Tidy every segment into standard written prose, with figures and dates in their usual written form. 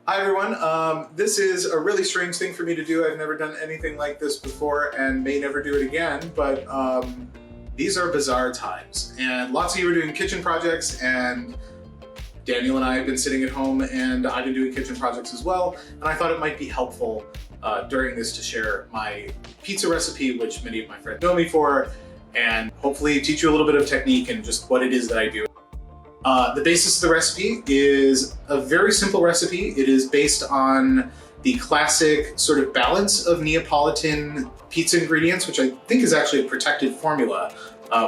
Hi everyone, this is a really strange thing for me to do. I've never done anything like this before and may never do it again, but these are bizarre times. And lots of you are doing kitchen projects, and Daniel and I have been sitting at home and I've been doing kitchen projects as well, and I thought it might be helpful during this to share my pizza recipe, which many of my friends know me for, and hopefully teach you a little bit of technique and just what it is that I do. The basis of the recipe is a very simple recipe. It is based on the classic sort of balance of Neapolitan pizza ingredients, which I think is actually a protected formula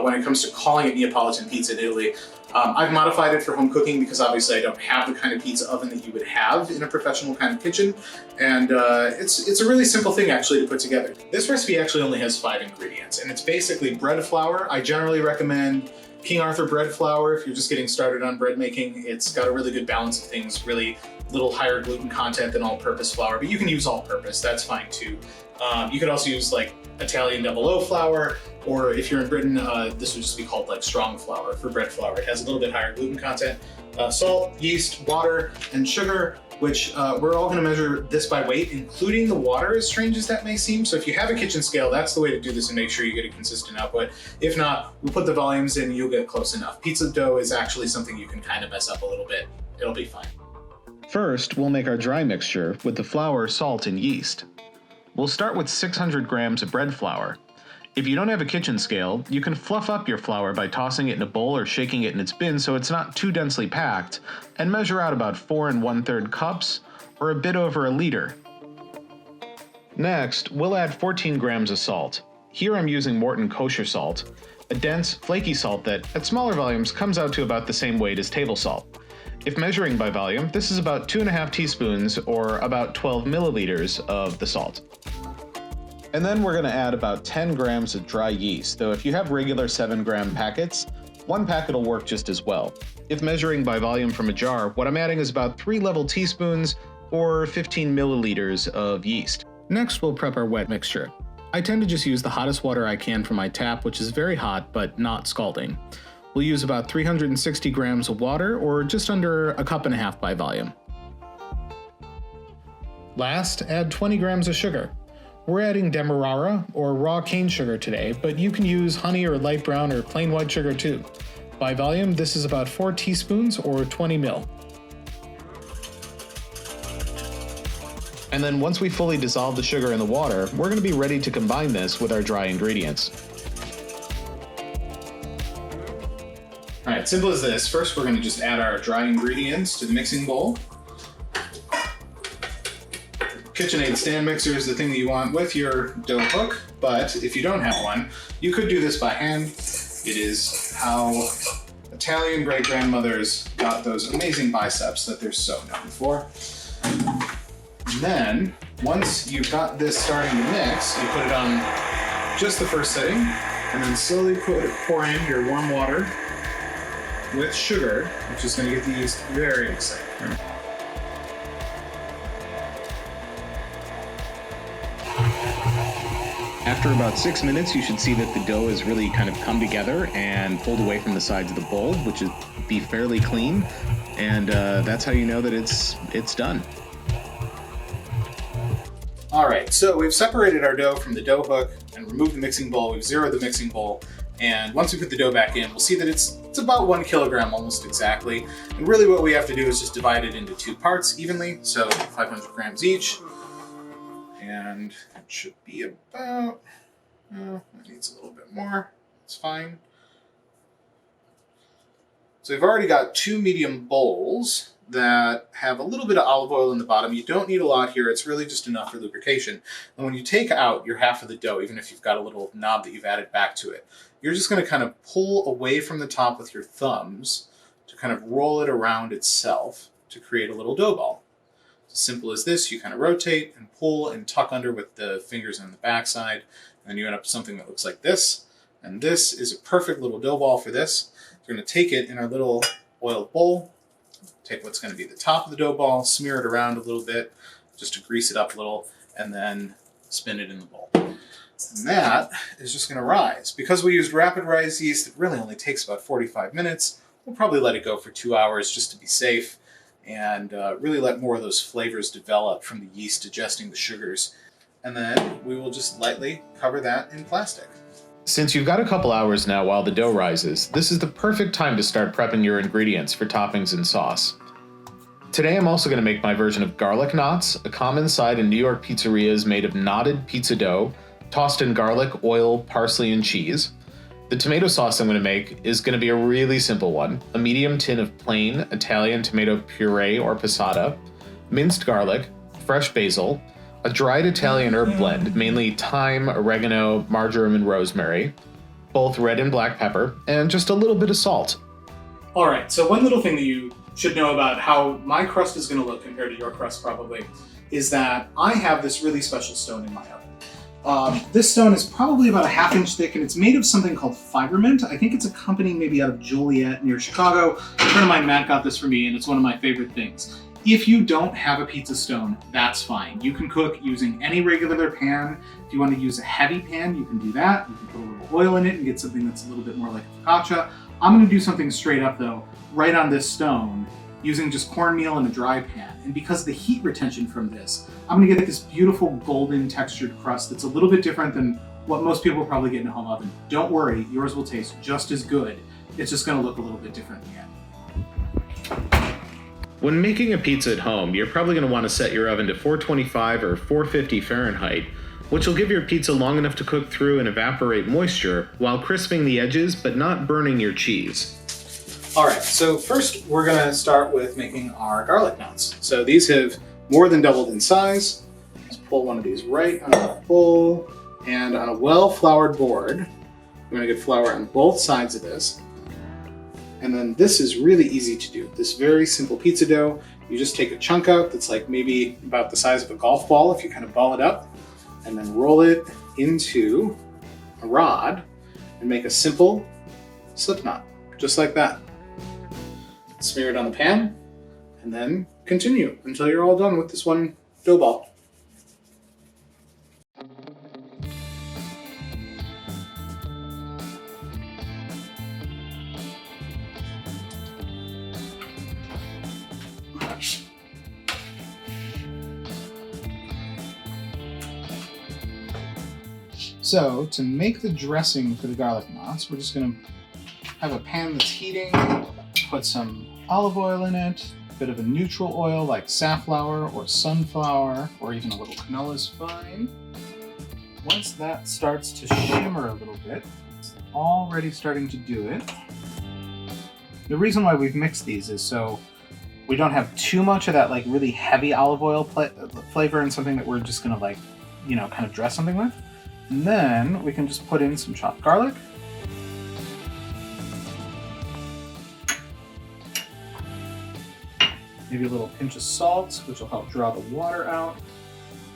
when it comes to calling it Neapolitan pizza in Italy. I've modified it for home cooking because obviously I don't have the kind of pizza oven that you would have in a professional kind of kitchen. And it's a really simple thing actually to put together. This recipe actually only has 5 ingredients, and it's basically bread flour. I generally recommend King Arthur bread flour if you're just getting started on bread making. It's got a really good balance of things, really little higher gluten content than all-purpose flour, but you can use all-purpose, that's fine too. You could also use like Italian double O flour, or if you're in Britain, this would just be called like strong flour for bread flour. It has a little bit higher gluten content. Salt, yeast, water, and sugar, which we're all gonna measure this by weight, including the water, as strange as that may seem. So if you have a kitchen scale, that's the way to do this and make sure you get a consistent output. If not, we'll put the volumes in, you'll get close enough. Pizza dough is actually something you can kind of mess up a little bit. It'll be fine. First, we'll make our dry mixture with the flour, salt, and yeast. We'll start with 600 grams of bread flour. If you don't have a kitchen scale, you can fluff up your flour by tossing it in a bowl or shaking it in its bin so it's not too densely packed, and measure out about 4 1/3 cups, or a bit over a liter. Next, we'll add 14 grams of salt. Here I'm using Morton kosher salt, a dense, flaky salt that, at smaller volumes, comes out to about the same weight as table salt. If measuring by volume, this is about 2½ teaspoons, or about 12 milliliters of the salt. And then we're going to add about 10 grams of dry yeast, though if you have regular 7-gram packets, 1 packet will work just as well. If measuring by volume from a jar, what I'm adding is about 3 level teaspoons, or 15 milliliters of yeast. Next, we'll prep our wet mixture. I tend to just use the hottest water I can from my tap, which is very hot but not scalding. We'll use about 360 grams of water, or just under a cup and a half by volume. Last, add 20 grams of sugar. We're adding demerara, or raw cane sugar today, but you can use honey or light brown or plain white sugar too. By volume, this is about 4 teaspoons, or 20 ml. And then once we fully dissolve the sugar in the water, we're going to be ready to combine this with our dry ingredients. All right, simple as this. First, we're going to just add our dry ingredients to the mixing bowl. KitchenAid stand mixer is the thing that you want with your dough hook, but if you don't have one, you could do this by hand. It is how Italian great-grandmothers got those amazing biceps that they're so known for. And then, once you've got this starting to mix, you put it on just the first setting, and then slowly pour in your warm water with sugar, which is going to get the yeast very excited. After about 6 minutes, you should see that the dough has really kind of come together and pulled away from the sides of the bowl, which is be fairly clean, and that's how you know that it's done. All right, so we've separated our dough from the dough hook and removed the mixing bowl. We've zeroed the mixing bowl, and once we put the dough back in, we'll see that it's about 1 kilogram almost exactly. And really what we have to do is just divide it into 2 parts evenly, so 500 grams each. And it should be about, it needs a little bit more, it's fine. So we've already got 2 medium bowls that have a little bit of olive oil in the bottom. You don't need a lot here, it's really just enough for lubrication. And when you take out your half of the dough, even if you've got a little knob that you've added back to it, you're just going to kind of pull away from the top with your thumbs to kind of roll it around itself to create a little dough ball. Simple as this, you kind of rotate and pull and tuck under with the fingers on the backside, and then you end up with something that looks like this. And this is a perfect little dough ball for this. We're going to take it in our little oiled bowl, take what's going to be the top of the dough ball, smear it around a little bit, just to grease it up a little, and then spin it in the bowl. And that is just going to rise. Because we used rapid rise yeast, it really only takes about 45 minutes. We'll probably let it go for 2 hours just to be safe. and really let more of those flavors develop from the yeast digesting the sugars. And then we will just lightly cover that in plastic. Since you've got a couple hours now while the dough rises, this is the perfect time to start prepping your ingredients for toppings and sauce. Today I'm also going to make my version of garlic knots, a common side in New York pizzerias made of knotted pizza dough, tossed in garlic, oil, parsley, and cheese. The tomato sauce I'm going to make is going to be a really simple one: a medium tin of plain Italian tomato puree or passata, minced garlic, fresh basil, a dried Italian herb blend, mainly thyme, oregano, marjoram, and rosemary, both red and black pepper, and just a little bit of salt. All right, so one little thing that you should know about how my crust is going to look compared to your crust probably is that I have this really special stone in my oven. This stone is probably about a ½ inch thick, and it's made of something called Fibermint. I think it's a company maybe out of Joliet near Chicago. A friend of mine, Matt, got this for me, and it's one of my favorite things. If you don't have a pizza stone, that's fine. You can cook using any regular pan. If you want to use a heavy pan, you can do that. You can put a little oil in it and get something that's a little bit more like a focaccia. I'm going to do something straight up though, right on this stone, using just cornmeal in a dry pan. And because of the heat retention from this, I'm gonna get this beautiful golden textured crust that's a little bit different than what most people probably get in a home oven. Don't worry, yours will taste just as good. It's just gonna look a little bit different in the end. When making a pizza at home, you're probably going to want to set your oven to 425 or 450 Fahrenheit, which will give your pizza long enough to cook through and evaporate moisture while crisping the edges but not burning your cheese. All right, so first we're gonna start with making our garlic knots. So these have more than doubled in size. Let's pull one of these right out of the bowl, and on a well-floured board, I'm gonna get flour on both sides of this. And then this is really easy to do. This very simple pizza dough, you just take a chunk out that's like maybe about the size of a golf ball if you kind of ball it up, and then roll it into a rod and make a simple slip knot, just like that. Smear it on the pan, and then continue until you're all done with this one dough ball. So to make the dressing for the garlic knots, we're just going to have a pan that's heating, put some olive oil in it, a bit of a neutral oil like safflower or sunflower, or even a little canola is fine. Once that starts to shimmer a little bit, it's already starting to do it. The reason why we've mixed these is so we don't have too much of that like really heavy olive oil flavor and something that we're just gonna like, you know, kind of dress something with. And then we can just put in some chopped garlic. Maybe a little pinch of salt, which will help draw the water out.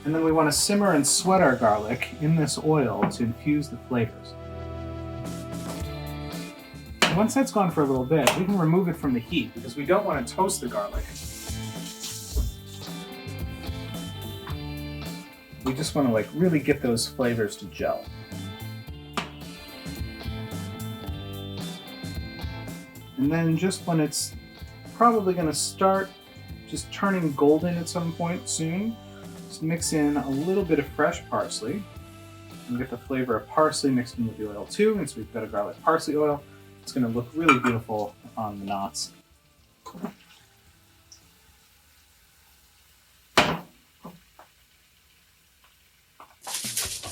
And then we want to simmer and sweat our garlic in this oil to infuse the flavors. And once that's gone for a little bit, we can remove it from the heat because we don't want to toast the garlic. We just want to like really get those flavors to gel. And then just when it's probably going to start just turning golden at some point soon, just mix in a little bit of fresh parsley and get the flavor of parsley mixed in with the oil too. And so we've got a garlic parsley oil. It's going to look really beautiful on the knots.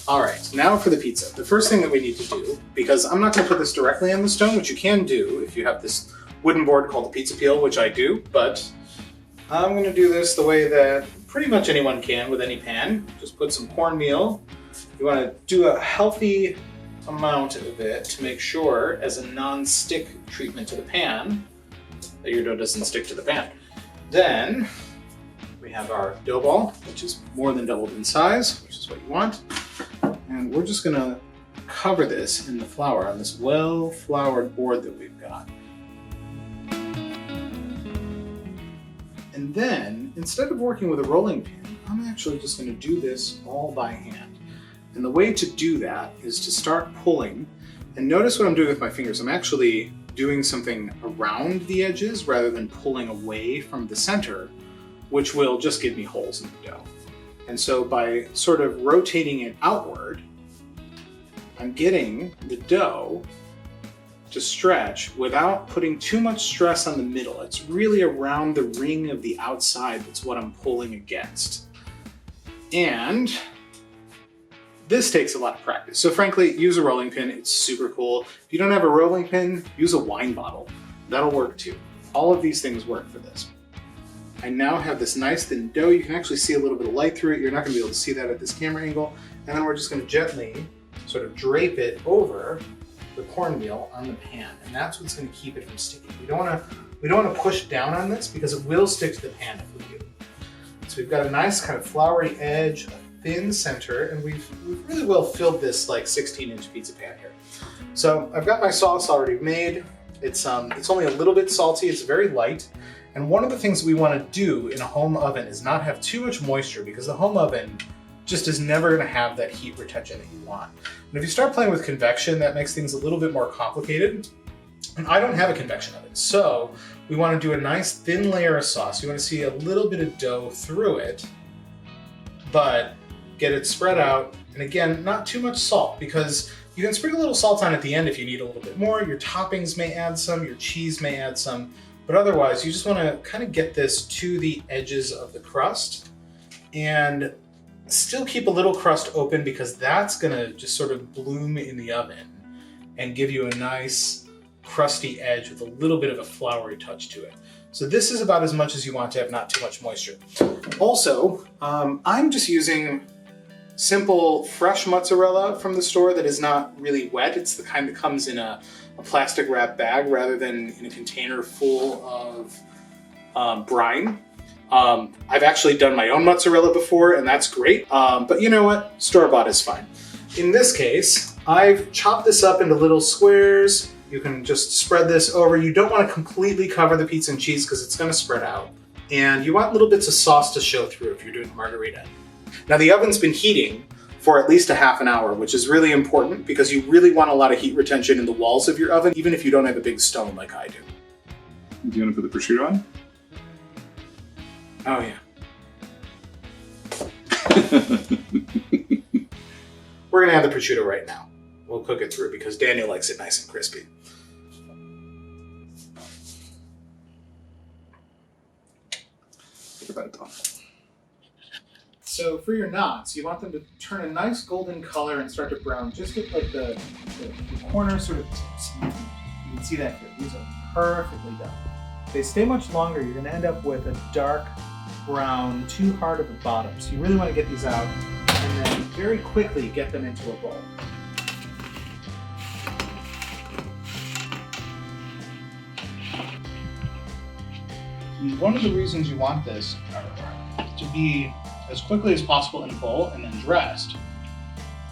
All right, now for the pizza. The first thing that we need to do, because I'm not going to put this directly on the stone, which you can do if you have this wooden board called a pizza peel, which I do, but I'm going to do this the way that pretty much anyone can with any pan. Just put some cornmeal. You want to do a healthy amount of it to make sure, as a non-stick treatment to the pan, that your dough doesn't stick to the pan. Then we have our dough ball, which is more than doubled in size, which is what you want. And we're just gonna cover this in the flour on this well-floured board that we've got. And then, instead of working with a rolling pin, I'm actually just gonna do this all by hand. And the way to do that is to start pulling, and notice what I'm doing with my fingers. I'm actually doing something around the edges rather than pulling away from the center, which will just give me holes in the dough. And so by sort of rotating it outward, I'm getting the dough to stretch without putting too much stress on the middle. It's really around the ring of the outside that's what I'm pulling against. And this takes a lot of practice. So frankly, use a rolling pin, it's super cool. If you don't have a rolling pin, use a wine bottle. That'll work too. All of these things work for this. I now have this nice thin dough. You can actually see a little bit of light through it. You're not gonna be able to see that at this camera angle. And then we're just gonna gently sort of drape it over the cornmeal on the pan, and that's what's going to keep it from sticking. We don't want to push down on this because it will stick to the pan if we do. So we've got a nice kind of floury edge, a thin center, and we've really well filled this like 16-inch pizza pan here. So I've got my sauce already made. It's only a little bit salty. It's very light. And one of the things we want to do in a home oven is not have too much moisture, because the home oven just is never going to have that heat retention that you want. And if you start playing with convection, that makes things a little bit more complicated. And I don't have a convection oven, so we want to do a nice thin layer of sauce. You want to see a little bit of dough through it, but get it spread out. And again, not too much salt, because you can sprinkle a little salt on at the end if you need a little bit more. Your toppings may add some, your cheese may add some, but otherwise you just want to kind of get this to the edges of the crust and still keep a little crust open, because that's gonna just sort of bloom in the oven and give you a nice crusty edge with a little bit of a floury touch to it. So this is about as much as you want to have, not too much moisture. Also, I'm just using simple fresh mozzarella from the store that is not really wet. It's the kind that comes in a plastic wrap bag rather than in a container full of brine. I've actually done my own mozzarella before, and that's great. But you know what? Store-bought is fine. In this case, I've chopped this up into little squares. You can just spread this over. You don't want to completely cover the pizza and cheese because it's going to spread out. And you want little bits of sauce to show through if you're doing margarita. Now the oven's been heating for at least a half an hour, which is really important because you really want a lot of heat retention in the walls of your oven, even if you don't have a big stone like I do. Do you want to put the prosciutto on? Oh, yeah. We're going to have the prosciutto right now. We'll cook it through because Daniel likes it nice and crispy. Take a bite on. So for your knots, you want them to turn a nice golden color and start to brown, just at like the corner sort of tips. You can see that here. These are perfectly done. If they stay much longer, you're going to end up with a dark brown, too hard at the bottom. So you really want to get these out and then very quickly get them into a bowl. And one of the reasons you want this to be as quickly as possible in a bowl and then dressed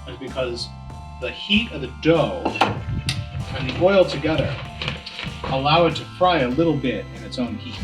is because the heat of the dough and the oil together allow it to fry a little bit in its own heat.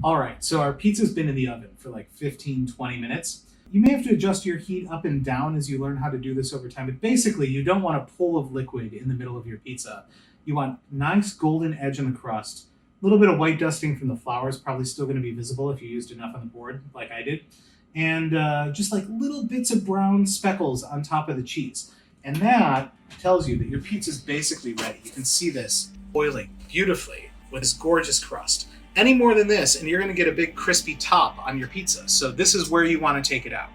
All right, so our pizza's been in the oven for like 15, 20 minutes. You may have to adjust your heat up and down as you learn how to do this over time, but basically you don't want a pool of liquid in the middle of your pizza. You want nice golden edge on the crust. A little bit of white dusting from the flour is probably still going to be visible if you used enough on the board like I did. And just like little bits of brown speckles on top of the cheese. And that tells you that your pizza's basically ready. You can see this boiling beautifully with this gorgeous crust. Any more than this, and you're going to get a big crispy top on your pizza. So this is where you want to take it out.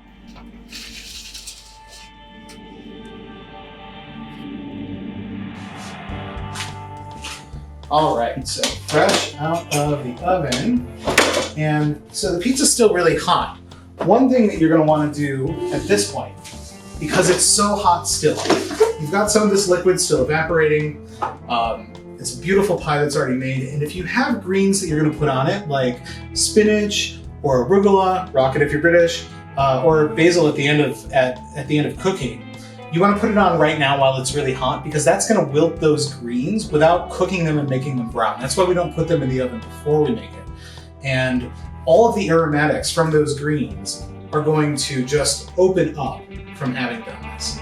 All right, so fresh out of the oven. And so the pizza's still really hot. One thing that you're going to want to do at this point, because it's so hot still, you've got some of this liquid still evaporating. It's a beautiful pie that's already made. And if you have greens that you're gonna put on it, like spinach or arugula, rocket if you're British, or basil at the end of cooking, you want to put it on right now while it's really hot, because that's going to wilt those greens without cooking them and making them brown. That's why we don't put them in the oven before we make it. And all of the aromatics from those greens are going to just open up from having done this.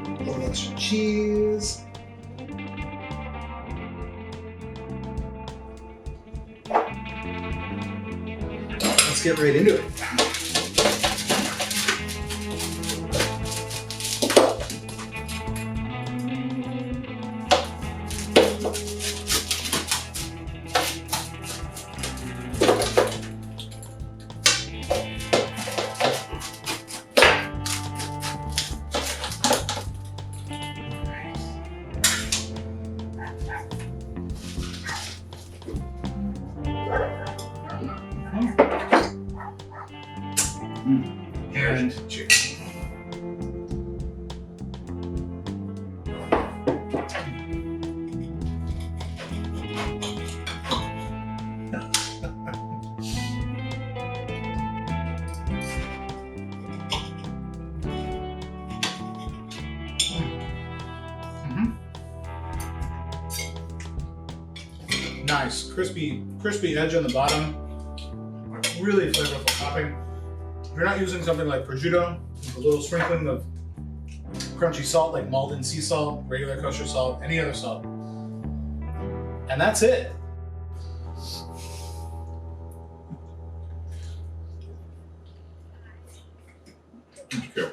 A little extra cheese. Let's get right into it. And cheers. Nice, crispy edge on the bottom. Really flavorful topping. If you're not using something like prosciutto, with a little sprinkling of crunchy salt like Malden sea salt, regular kosher salt, any other salt. And that's it. Okay.